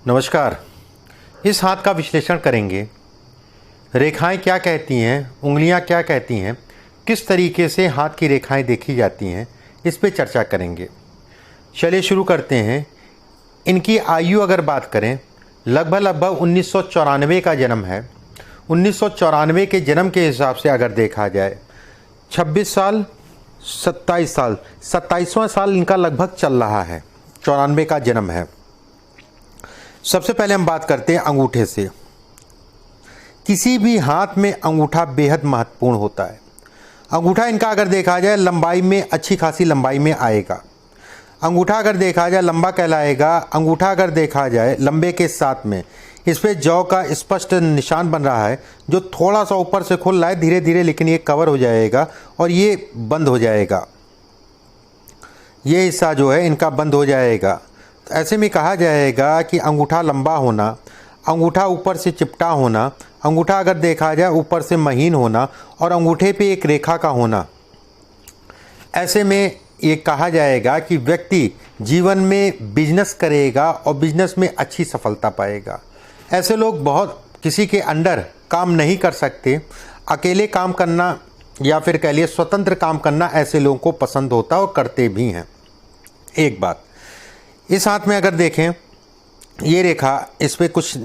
नमस्कार। इस हाथ का विश्लेषण करेंगे। रेखाएं क्या कहती हैं, उंगलियां क्या कहती हैं, किस तरीके से हाथ की रेखाएं देखी जाती हैं, इस पे चर्चा करेंगे। चलिए शुरू करते हैं। इनकी आयु अगर बात करें, लगभग 1994 का जन्म है। 1994 के जन्म के हिसाब से अगर देखा जाए 26 साल 27 साल 27वां साल इनका लगभग चल रहा है। 94 का जन्म है। सबसे पहले हम बात करते हैं अंगूठे से। किसी भी हाथ में अंगूठा बेहद महत्वपूर्ण होता है। अंगूठा इनका अगर देखा जाए लंबाई में अच्छी खासी लंबाई में आएगा। अंगूठा अगर देखा जाए लंबा कहलाएगा। अंगूठा अगर देखा जाए लंबे के साथ में इस पर जौ का स्पष्ट निशान बन रहा है, जो थोड़ा सा ऊपर से खुल रहा है धीरे धीरे, लेकिन ये कवर हो जाएगा और ये बंद हो जाएगा। ये हिस्सा जो है इनका बंद हो जाएगा। तो ऐसे में कहा जाएगा कि अंगूठा लंबा होना, अंगूठा ऊपर से चिपटा होना, अंगूठा अगर देखा जाए ऊपर से महीन होना और अंगूठे पे एक रेखा का होना। ऐसे में ये कहा जाएगा कि व्यक्ति जीवन में बिजनेस करेगा और बिजनेस में अच्छी सफलता पाएगा। ऐसे लोग बहुत किसी के अंडर काम नहीं कर सकते। अकेले काम करना या फिर कह लिए स्वतंत्र काम करना ऐसे लोगों को पसंद होता है और करते भी हैं। एक बात, इस हाथ में अगर देखें ये रेखा, इस पे कुछ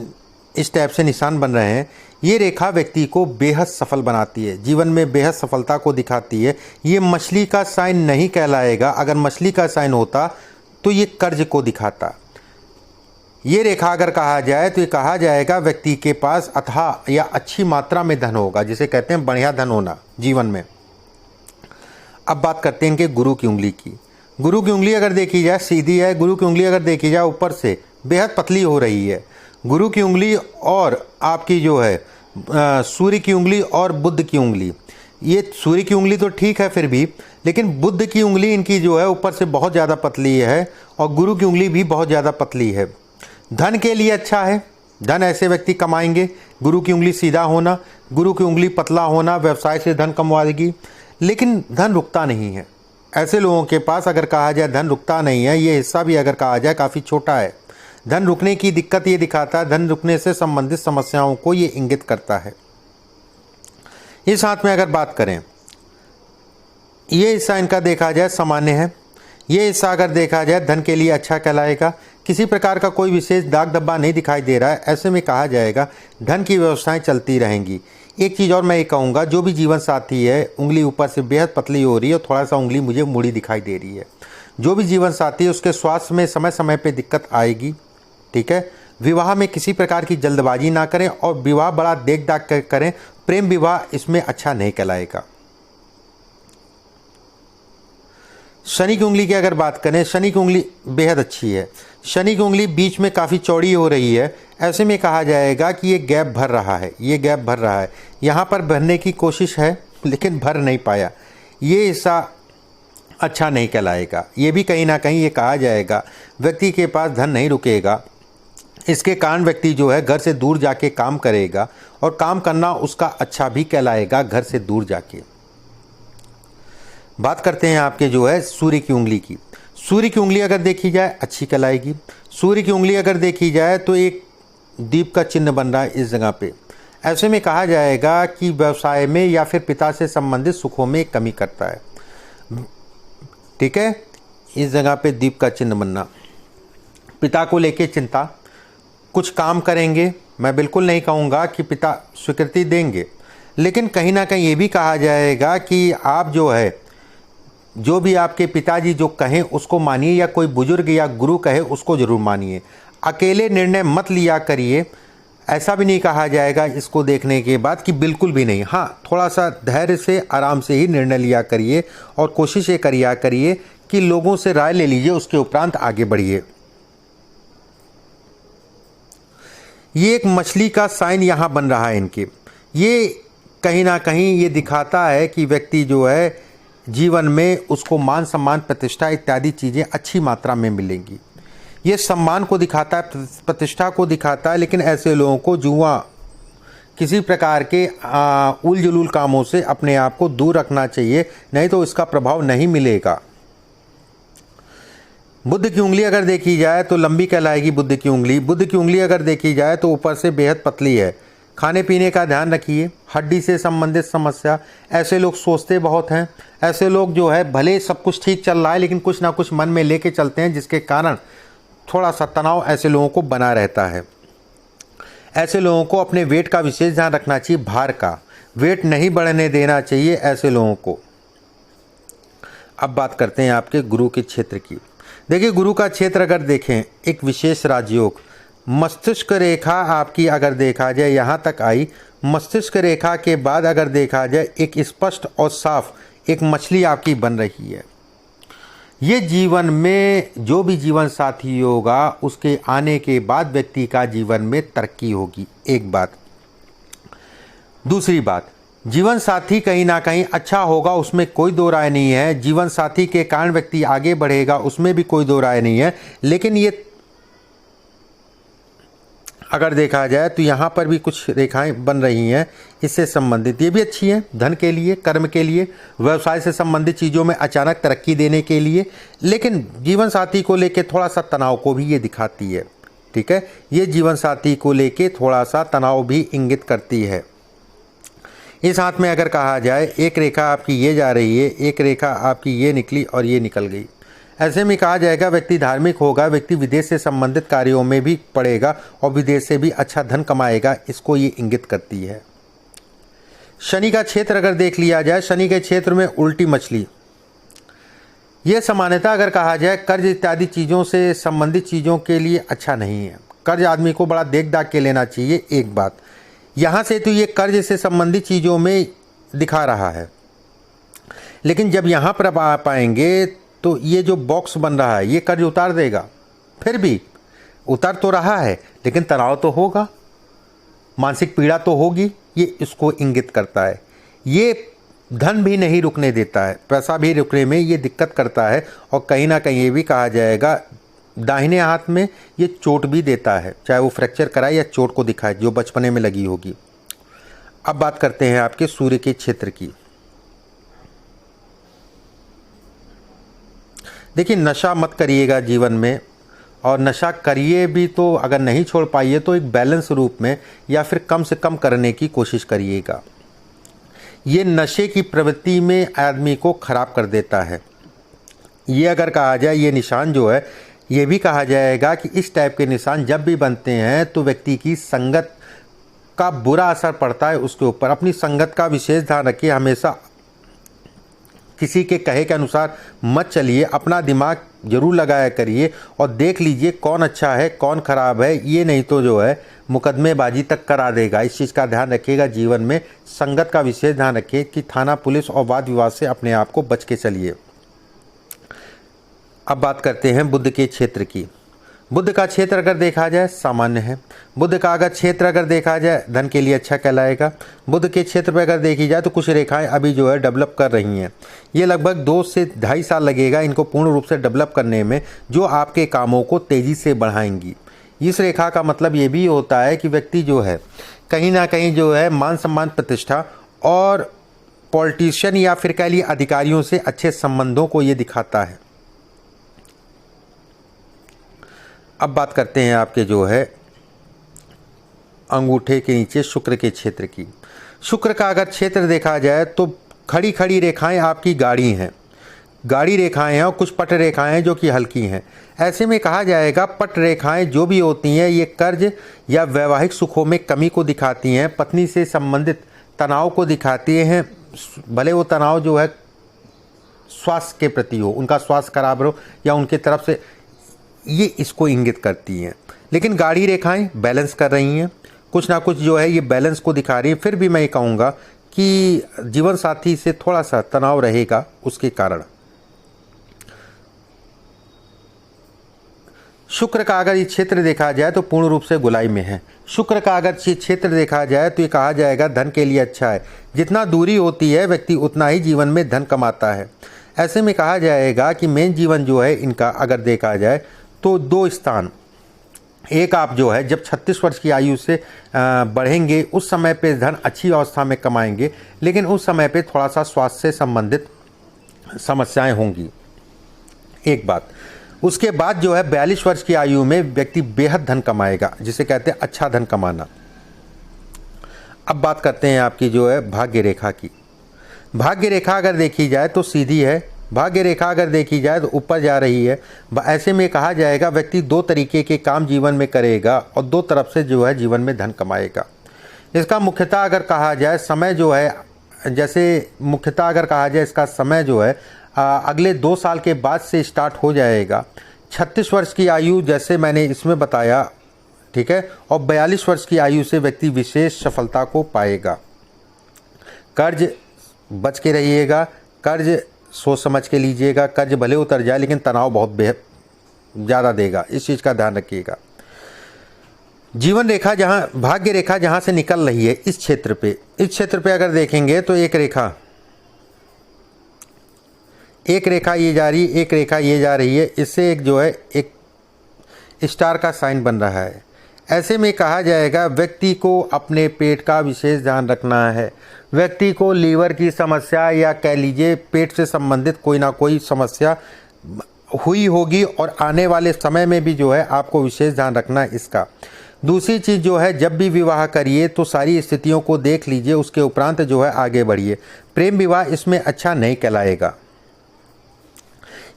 इस टाइप से निशान बन रहे हैं। ये रेखा व्यक्ति को बेहद सफल बनाती है, जीवन में बेहद सफलता को दिखाती है। ये मछली का साइन नहीं कहलाएगा। अगर मछली का साइन होता तो ये कर्ज को दिखाता। ये रेखा अगर कहा जाए तो ये कहा जाएगा व्यक्ति के पास अथाह या अच्छी मात्रा में धन होगा, जिसे कहते हैं बढ़िया धन होना जीवन में। अब बात करते हैं इनके गुरु की उंगली की। गुरु की उंगली अगर देखी जाए सीधी है। गुरु की उंगली अगर देखी जाए ऊपर से बेहद पतली हो रही है। गुरु की उंगली और आपकी जो है सूर्य की उंगली और बुध की उंगली, ये सूर्य की उंगली तो ठीक है फिर भी, लेकिन बुध की उंगली इनकी जो है ऊपर से बहुत ज़्यादा पतली है और गुरु की उंगली भी बहुत ज़्यादा पतली है। धन के लिए अच्छा है, धन ऐसे व्यक्ति कमाएंगे। गुरु की उंगली सीधा होना, गुरु की उंगली पतला होना व्यवसाय से धन कमवाएगी, लेकिन धन रुकता नहीं है। ऐसे लोगों के पास अगर कहा जाए धन रुकता नहीं है, ये हिस्सा भी अगर कहा जाए काफ़ी छोटा है। धन रुकने की दिक्कत ये दिखाता है, धन रुकने से संबंधित समस्याओं को ये इंगित करता है। इस हाथ में अगर बात करें, ये हिस्सा इनका देखा जाए सामान्य है। ये हिस्सा अगर देखा जाए धन के लिए अच्छा कहलाएगा। किसी प्रकार का कोई विशेष दाग धब्बा नहीं दिखाई दे रहा है। ऐसे में कहा जाएगा धन की व्यवस्थाएं चलती रहेंगी। एक चीज़ और मैं ये कहूँगा, जो भी जीवन साथी है, उंगली ऊपर से बेहद पतली हो रही है और थोड़ा सा उंगली मुझे मुड़ी दिखाई दे रही है। जो भी जीवन साथी है उसके स्वास्थ्य में समय समय पे दिक्कत आएगी। ठीक है। विवाह में किसी प्रकार की जल्दबाजी ना करें और विवाह बड़ा देख दाख कर करें। प्रेम विवाह इसमें अच्छा नहीं कहलाएगा। शनि की उंगली की अगर बात करें, शनि की उंगली बेहद अच्छी है। शनि की उंगली बीच में काफ़ी चौड़ी हो रही है। ऐसे में कहा जाएगा कि ये गैप भर रहा है, ये गैप भर रहा है। यहाँ पर भरने की कोशिश है लेकिन भर नहीं पाया। ये हिस्सा अच्छा नहीं कहलाएगा। ये भी कहीं ना कहीं ये कहा जाएगा व्यक्ति के पास धन नहीं रुकेगा। इसके कारण व्यक्ति जो है घर से दूर जाके काम करेगा और काम करना उसका अच्छा भी कहलाएगा घर से दूर जाके। बात करते हैं आपके जो है सूर्य की उंगली की। सूर्य की उंगली अगर देखी जाए अच्छी कहलाएगी। सूर्य की उंगली अगर देखी जाए तो एक दीप का चिन्ह बन रहा है इस जगह पे। ऐसे में कहा जाएगा कि व्यवसाय में या फिर पिता से संबंधित सुखों में कमी करता है। ठीक है। इस जगह पे दीप का चिन्ह बनना, पिता को लेके चिंता, कुछ काम करेंगे। मैं बिल्कुल नहीं कहूँगा कि पिता स्वीकृति देंगे, लेकिन कहीं ना कहीं ये भी कहा जाएगा कि आप जो है, जो भी आपके पिताजी जो कहें उसको मानिए, या कोई बुजुर्ग या गुरु कहे उसको ज़रूर मानिए। अकेले निर्णय मत लिया करिए। ऐसा भी नहीं कहा जाएगा इसको देखने के बाद कि बिल्कुल भी नहीं। हाँ, थोड़ा सा धैर्य से आराम से ही निर्णय लिया करिए और कोशिश ये करिया करिए कि लोगों से राय ले लीजिए, उसके उपरांत आगे बढ़िए। ये एक मछली का साइन यहाँ बन रहा है इनके। ये कहीं ना कहीं ये दिखाता है कि व्यक्ति जो है जीवन में उसको मान सम्मान प्रतिष्ठा इत्यादि चीज़ें अच्छी मात्रा में मिलेंगी। ये सम्मान को दिखाता है, प्रतिष्ठा को दिखाता है, लेकिन ऐसे लोगों को जुआ किसी प्रकार के उल जुलूल कामों से अपने आप को दूर रखना चाहिए, नहीं तो इसका प्रभाव नहीं मिलेगा। बुध की उंगली अगर देखी जाए तो लंबी कहलाएगी बुध की उंगली। बुध की उंगली अगर देखी जाए तो ऊपर से बेहद पतली है। खाने पीने का ध्यान रखिए। हड्डी से संबंधित समस्या, ऐसे लोग सोचते बहुत हैं। ऐसे लोग जो है भले सब कुछ ठीक चल रहा है लेकिन कुछ ना कुछ मन में लेके चलते हैं, जिसके कारण थोड़ा सा तनाव ऐसे लोगों को बना रहता है। ऐसे लोगों को अपने वेट का विशेष ध्यान रखना चाहिए। भार का वेट नहीं बढ़ने देना चाहिए ऐसे लोगों को। अब बात करते हैं आपके गुरु के क्षेत्र की। देखिए, गुरु का क्षेत्र अगर देखें, एक विशेष राजयोग, मस्तिष्क रेखा आपकी अगर देखा जाए यहाँ तक आई। मस्तिष्क रेखा के बाद अगर देखा जाए एक स्पष्ट और साफ एक मछली आपकी बन रही है। ये जीवन में जो भी जीवन साथी होगा उसके आने के बाद व्यक्ति का जीवन में तरक्की होगी, एक बात। दूसरी बात, जीवन साथी कहीं ना कहीं अच्छा होगा, उसमें कोई दो राय नहीं है। जीवन साथी के कारण व्यक्ति आगे बढ़ेगा, उसमें भी कोई दो राय नहीं है। लेकिन ये अगर देखा जाए तो यहाँ पर भी कुछ रेखाएं बन रही हैं इससे संबंधित, ये भी अच्छी हैं धन के लिए, कर्म के लिए, व्यवसाय से संबंधित चीज़ों में अचानक तरक्की देने के लिए। लेकिन जीवन साथी को लेके थोड़ा सा तनाव को भी ये दिखाती है। ठीक है, ये जीवन साथी को लेके थोड़ा सा तनाव भी इंगित करती है। इस हाथ में अगर कहा जाए एक रेखा आपकी ये जा रही है, एक रेखा आपकी ये निकली और ये निकल गई। ऐसे में कहा जाएगा व्यक्ति धार्मिक होगा, व्यक्ति विदेश से संबंधित कार्यों में भी पड़ेगा और विदेश से भी अच्छा धन कमाएगा, इसको ये इंगित करती है। शनि का क्षेत्र अगर देख लिया जाए, शनि के क्षेत्र में उल्टी मछली, ये सामान्यतः अगर कहा जाए कर्ज इत्यादि चीज़ों से संबंधित चीज़ों के लिए अच्छा नहीं है। कर्ज आदमी को बड़ा देख दाख के लेना चाहिए, एक बात। यहाँ से तो ये कर्ज से संबंधित चीज़ों में दिखा रहा है, लेकिन जब यहाँ पर आ पाएंगे तो ये जो बॉक्स बन रहा है ये कर्ज उतार देगा। फिर भी उतर तो रहा है लेकिन तनाव तो होगा, मानसिक पीड़ा तो होगी, ये इसको इंगित करता है। ये धन भी नहीं रुकने देता है, पैसा भी रुकने में ये दिक्कत करता है। और कहीं ना कहीं ये भी कहा जाएगा दाहिने हाथ में ये चोट भी देता है, चाहे वो फ्रैक्चर कराए या चोट को दिखाए जो बचपने में लगी होगी। अब बात करते हैं आपके सूर्य के क्षेत्र की। देखिए, नशा मत करिएगा जीवन में, और नशा करिए भी तो अगर नहीं छोड़ पाइए तो एक बैलेंस रूप में या फिर कम से कम करने की कोशिश करिएगा। ये नशे की प्रवृत्ति में आदमी को खराब कर देता है। ये अगर कहा जाए ये निशान जो है, ये भी कहा जाएगा कि इस टाइप के निशान जब भी बनते हैं तो व्यक्ति की संगत का बुरा असर पड़ता है उसके ऊपर। अपनी संगत का विशेष ध्यान रखिए, हमेशा किसी के कहे के अनुसार मत चलिए, अपना दिमाग जरूर लगाया करिए और देख लीजिए कौन अच्छा है कौन खराब है। ये नहीं तो जो है मुकदमेबाजी तक करा देगा। इस चीज़ का ध्यान रखिएगा। जीवन में संगत का विशेष ध्यान रखिए कि थाना पुलिस और वाद विवाद से अपने आप को बच के चलिए। अब बात करते हैं बुध के क्षेत्र की। बुध का क्षेत्र अगर देखा जाए सामान्य है। बुध का अगर क्षेत्र अगर देखा जाए धन के लिए अच्छा कहलाएगा। बुध के क्षेत्र पर अगर देखी जाए तो कुछ रेखाएं अभी जो है डेवलप कर रही हैं। ये लगभग 2 से 2.5 साल लगेगा इनको पूर्ण रूप से डेवलप करने में, जो आपके कामों को तेज़ी से बढ़ाएंगी। इस रेखा का मतलब ये भी होता है कि व्यक्ति जो है कहीं ना कहीं जो है मान सम्मान प्रतिष्ठा और पॉलिटिशियन या फिर कह लिए अधिकारियों से अच्छे संबंधों को ये दिखाता है। अब बात करते हैं आपके जो है अंगूठे के नीचे शुक्र के क्षेत्र की। शुक्र का अगर क्षेत्र देखा जाए तो खड़ी खड़ी रेखाएं आपकी गाढ़ी हैं, गाढ़ी रेखाएं हैं और कुछ पट रेखाएं जो कि हल्की हैं। ऐसे में कहा जाएगा पट रेखाएं जो भी होती हैं ये कर्ज या वैवाहिक सुखों में कमी को दिखाती हैं, पत्नी से संबंधित तनाव को दिखाती हैं। भले वो तनाव जो है स्वास्थ्य के प्रति हो, उनका स्वास्थ्य खराब हो या उनके तरफ से, ये इसको इंगित करती हैं। लेकिन गाढ़ी रेखाएं बैलेंस कर रही हैं, कुछ ना कुछ जो है ये बैलेंस को दिखा रही है। फिर भी मैं ये कहूँगा कि जीवन साथी से थोड़ा सा तनाव रहेगा उसके कारण। शुक्र का अगर ये क्षेत्र देखा जाए तो पूर्ण रूप से गुलाई में है। शुक्र का अगर ये क्षेत्र देखा जाए तो ये कहा जाएगा धन के लिए अच्छा है। जितना दूरी होती है व्यक्ति उतना ही जीवन में धन कमाता है। ऐसे में कहा जाएगा कि मेन जीवन जो है इनका अगर देखा जाए तो 2 स्थान, एक आप जो है जब 36 वर्ष की आयु से बढ़ेंगे उस समय पे धन अच्छी अवस्था में कमाएंगे, लेकिन उस समय पे थोड़ा सा स्वास्थ्य से संबंधित समस्याएं होंगी, एक बात। उसके बाद जो है 42 वर्ष की आयु में व्यक्ति बेहद धन कमाएगा, जिसे कहते हैं अच्छा धन कमाना। अब बात करते हैं आपकी जो है भाग्य रेखा की। भाग्य रेखा अगर देखी जाए तो सीधी है। भाग्य रेखा अगर देखी जाए तो ऊपर जा रही है। ऐसे में कहा जाएगा व्यक्ति दो तरीके के काम जीवन में करेगा और दो तरफ से जो है जीवन में धन कमाएगा। इसका मुख्यतः अगर कहा जाए समय जो है, जैसे मुख्यतः अगर कहा जाए इसका समय जो है अगले 2 साल के बाद से स्टार्ट हो जाएगा। 36 वर्ष की आयु जैसे मैंने इसमें बताया, ठीक है, और 42 वर्ष की आयु से व्यक्ति विशेष सफलता को पाएगा। कर्ज बच के रहिएगा, कर्ज सोच समझ के लीजिएगा। कर्ज भले उतर जाए लेकिन तनाव बहुत ज़्यादा देगा, इस चीज़ का ध्यान रखिएगा। जीवन रेखा जहाँ, भाग्य रेखा जहाँ से निकल रही है इस क्षेत्र पे अगर देखेंगे तो एक रेखा ये जा रही है, एक रेखा ये जा रही है। इससे एक जो है एक स्टार का साइन बन रहा है। ऐसे में कहा जाएगा व्यक्ति को अपने पेट का विशेष ध्यान रखना है। व्यक्ति को लीवर की समस्या या कह लीजिए पेट से संबंधित कोई ना कोई समस्या हुई होगी और आने वाले समय में भी जो है आपको विशेष ध्यान रखना है इसका। दूसरी चीज़ जो है, जब भी विवाह करिए तो सारी स्थितियों को देख लीजिए, उसके उपरांत जो है आगे बढ़िए। प्रेम विवाह इसमें अच्छा नहीं कहलाएगा।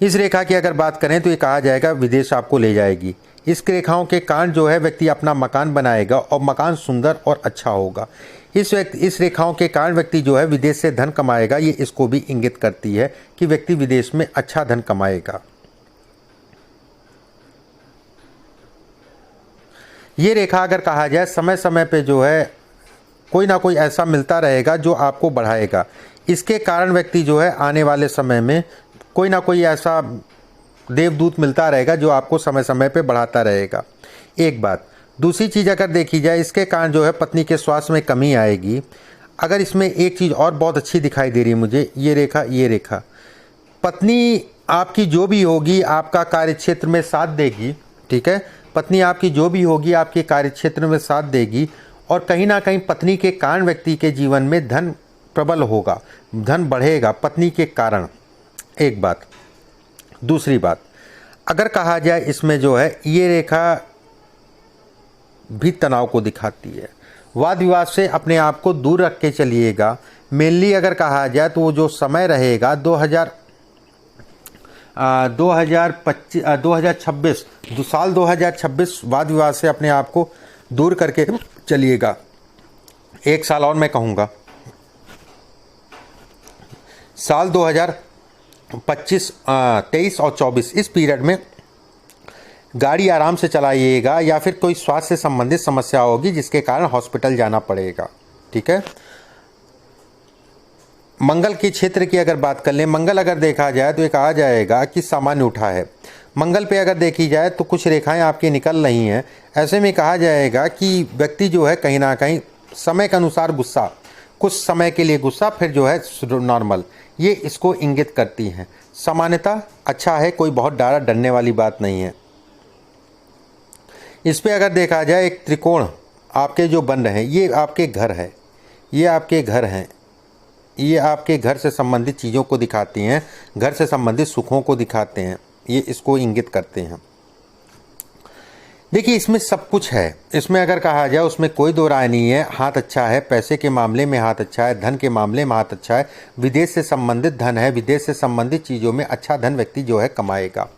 इस रेखा की अगर बात करें तो ये कहा जाएगा विदेश आपको ले जाएगी। इस रेखाओं के कारण जो है व्यक्ति अपना मकान बनाएगा और मकान सुंदर और अच्छा होगा। इस रेखाओं के कारण व्यक्ति जो है विदेश से धन कमाएगा। ये इसको भी इंगित करती है कि व्यक्ति विदेश में अच्छा धन कमाएगा। ये रेखा अगर कहा जाए समय समय पे जो है कोई ना कोई ऐसा मिलता रहेगा जो आपको बढ़ाएगा। इसके कारण व्यक्ति जो है आने वाले समय में कोई ना कोई ऐसा देवदूत मिलता रहेगा जो आपको समय समय पे बढ़ाता रहेगा। एक बात। दूसरी चीज़ अगर देखी जाए, इसके कारण जो है पत्नी के स्वास्थ्य में कमी आएगी। अगर इसमें एक चीज़ और बहुत अच्छी दिखाई दे रही है मुझे, ये रेखा पत्नी आपकी जो भी होगी आपका कार्यक्षेत्र में साथ देगी, ठीक है। पत्नी आपकी जो भी होगी आपके कार्यक्षेत्र में साथ देगी और कहीं ना कहीं पत्नी के कारण व्यक्ति के जीवन में धन प्रबल होगा, धन बढ़ेगा पत्नी के कारण। एक बात। दूसरी बात, अगर कहा जाए इसमें जो है ये रेखा भी तनाव को दिखाती है। वाद विवाद से अपने आप को दूर रख के चलिएगा। मेनली अगर कहा जाए तो वो जो समय रहेगा 2026 साल 2026 वाद विवाद से अपने आप को दूर करके चलिएगा। एक साल और मैं कहूँगा, साल 2025, 23 और 24 इस पीरियड में गाड़ी आराम से चलाइएगा या फिर कोई स्वास्थ्य से संबंधित समस्या होगी जिसके कारण हॉस्पिटल जाना पड़ेगा, ठीक है। मंगल के क्षेत्र की अगर बात कर लें, मंगल अगर देखा जाए तो ये कहा जाएगा कि सामान्य उठा है। मंगल पे अगर देखी जाए तो कुछ रेखाएं आपकी निकल रही हैं। ऐसे में कहा जाएगा कि व्यक्ति जो है कहीं ना कहीं समय के अनुसार गुस्सा, कुछ समय के लिए गुस्सा, फिर जो है नॉर्मल, ये इसको इंगित करती हैं। सामान्यतः अच्छा है, कोई बहुत डरने वाली बात नहीं है। इस पे अगर देखा जाए एक त्रिकोण आपके जो बन रहे हैं, ये आपके घर है, ये आपके घर हैं, ये आपके घर से संबंधित चीज़ों को दिखाती हैं, घर से संबंधित सुखों को दिखाते हैं, ये इसको इंगित करते हैं। देखिए इसमें सब कुछ है। इसमें अगर कहा जाए उसमें कोई दो राय नहीं है। हाथ अच्छा है, पैसे के मामले में हाथ अच्छा है, धन के मामले में हाथ अच्छा है, विदेश से संबंधित धन है, विदेश से संबंधित चीज़ों में अच्छा धन व्यक्ति जो है कमाएगा।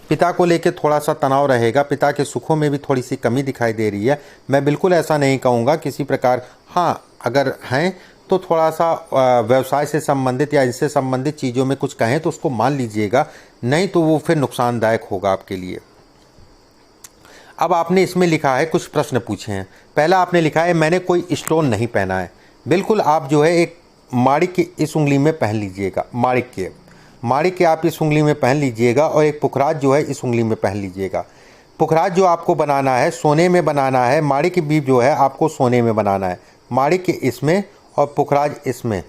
पिता को लेकर थोड़ा सा तनाव रहेगा, पिता के सुखों में भी थोड़ी सी कमी दिखाई दे रही है। मैं बिल्कुल ऐसा नहीं कहूँगा किसी प्रकार, हाँ अगर हैं तो थोड़ा सा व्यवसाय से संबंधित या इससे संबंधित चीज़ों में कुछ कहें तो उसको मान लीजिएगा, नहीं तो वो फिर नुकसानदायक होगा आपके लिए। अब आपने इसमें लिखा है, कुछ प्रश्न पूछे हैं। पहला आपने लिखा है मैंने कोई स्टोन नहीं पहना है। बिल्कुल आप जो है एक माणिक्य इस उंगली में पहन लीजिएगा, माणिक्य आप इस उंगली में पहन लीजिएगा और एक पुखराज जो है इस उंगली में पहन लीजिएगा। पुखराज जो आपको बनाना है सोने में बनाना है, माणिक्य भी जो है आपको सोने में बनाना है। माणिक्य इसमें और पुखराज इसमें।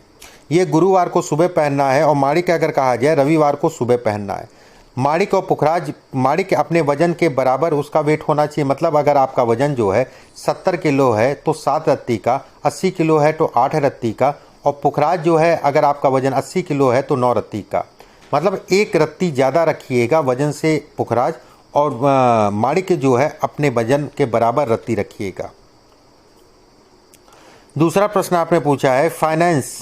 ये गुरुवार को सुबह पहनना है और माणिक्य अगर कहा जाए रविवार को सुबह पहनना है। माणिक्य और पुखराज, माणिक्य अपने वजन के बराबर उसका वेट होना चाहिए। मतलब अगर आपका वजन जो है 70 किलो है तो 7 रत्ती का, 80 किलो है तो 8 रत्ती का, और पुखराज जो है अगर आपका वजन 80 किलो है तो 9 रत्ती का। मतलब एक रत्ती ज़्यादा रखिएगा वजन से पुखराज, और माणिक जो है अपने वजन के बराबर रत्ती रखिएगा। दूसरा प्रश्न आपने पूछा है फाइनेंस,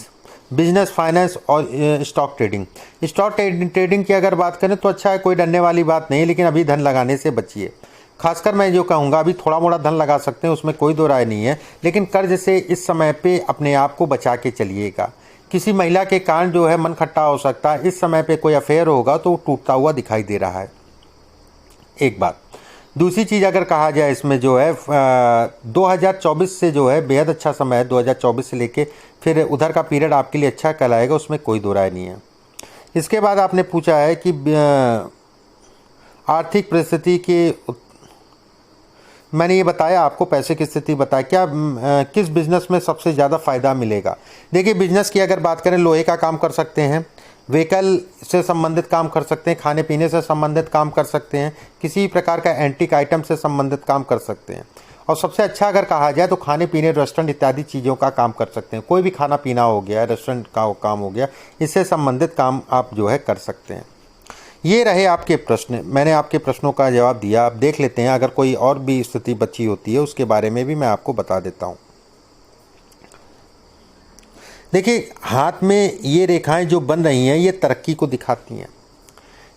बिजनेस, फाइनेंस और स्टॉक ट्रेडिंग। स्टॉक ट्रेडिंग की अगर बात करें तो अच्छा है, कोई डरने वाली बात नहीं, लेकिन अभी धन लगाने से बचिए। खासकर मैं जो कहूँगा, अभी थोड़ा मोड़ा धन लगा सकते हैं, उसमें कोई दो राय नहीं है, लेकिन कर्ज से इस समय पे अपने आप को बचा के चलिएगा। किसी महिला के कारण जो है मन खट्टा हो सकता है, इस समय पे कोई अफेयर होगा तो टूटता हुआ दिखाई दे रहा है, एक बात। दूसरी चीज़ अगर कहा जाए इसमें जो है 2024 से जो है बेहद अच्छा समय है, 2024 से लेके फिर उधर का पीरियड आपके लिए अच्छा कहलाएगा, उसमें कोई दो राय नहीं है। इसके बाद आपने पूछा है कि आर्थिक परिस्थिति के, मैंने ये बताया आपको, पैसे की स्थिति बताया, क्या किस बिज़नेस में सबसे ज़्यादा फ़ायदा मिलेगा। देखिए बिज़नेस की अगर बात करें, लोहे का काम कर सकते हैं, व्हीकल से संबंधित काम कर सकते हैं, खाने पीने से संबंधित काम कर सकते हैं, किसी प्रकार का एंटीक आइटम से संबंधित काम कर सकते हैं, और सबसे अच्छा अगर कहा जाए तो खाने पीने, रेस्टोरेंट इत्यादि चीज़ों का काम कर सकते हैं। कोई भी खाना पीना हो गया, रेस्टोरेंट का काम हो गया, इससे संबंधित काम आप जो है कर सकते हैं। ये रहे आपके प्रश्न, मैंने आपके प्रश्नों का जवाब दिया। आप देख लेते हैं, अगर कोई और भी स्थिति बची होती है उसके बारे में भी मैं आपको बता देता हूँ। देखिए हाथ में ये रेखाएं जो बन रही हैं ये तरक्की को दिखाती हैं,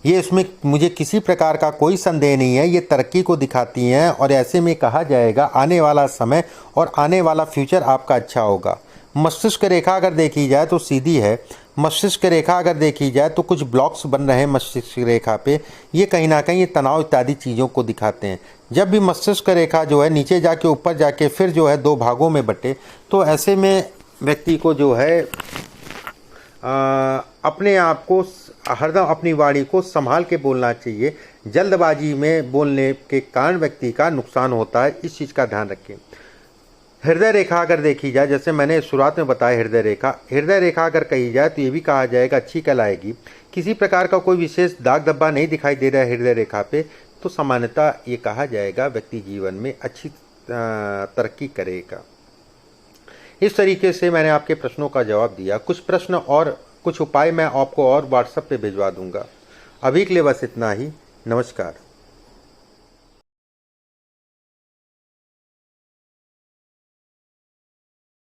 ये इसमें मुझे किसी प्रकार का कोई संदेह नहीं है, ये तरक्की को दिखाती हैं। और ऐसे में कहा जाएगा आने वाला समय और आने वाला फ्यूचर आपका अच्छा होगा। मस्तिष्क रेखा अगर देखी जाए तो सीधी है, मस्तिष्क रेखा अगर देखी जाए तो कुछ ब्लॉक्स बन रहे हैं मस्तिष्क रेखा पे, ये कहीं ना कहीं ये तनाव इत्यादि चीज़ों को दिखाते हैं। जब भी मस्तिष्क रेखा जो है नीचे जाके ऊपर जाके फिर जो है दो भागों में बटे, तो ऐसे में व्यक्ति को जो है अपने आप को हरदम अपनी वाणी को संभाल के बोलना चाहिए। जल्दबाजी में बोलने के कारण व्यक्ति का नुकसान होता है, इस चीज़ का ध्यान रखें। हृदय रेखा अगर देखी जाए, जैसे मैंने शुरुआत में बताया, हृदय रेखा अगर कही जाए तो ये भी कहा जाएगा अच्छी कहलाएगी। किसी प्रकार का कोई विशेष दाग धब्बा नहीं दिखाई दे रहा है हृदय रेखा पे, तो सामान्यतः ये कहा जाएगा व्यक्ति जीवन में अच्छी तरक्की करेगा। इस तरीके से मैंने आपके प्रश्नों का जवाब दिया। कुछ प्रश्न और कुछ उपाय मैं आपको और व्हाट्सएप पे भिजवा दूंगा। अभी के लिए बस इतना ही। नमस्कार।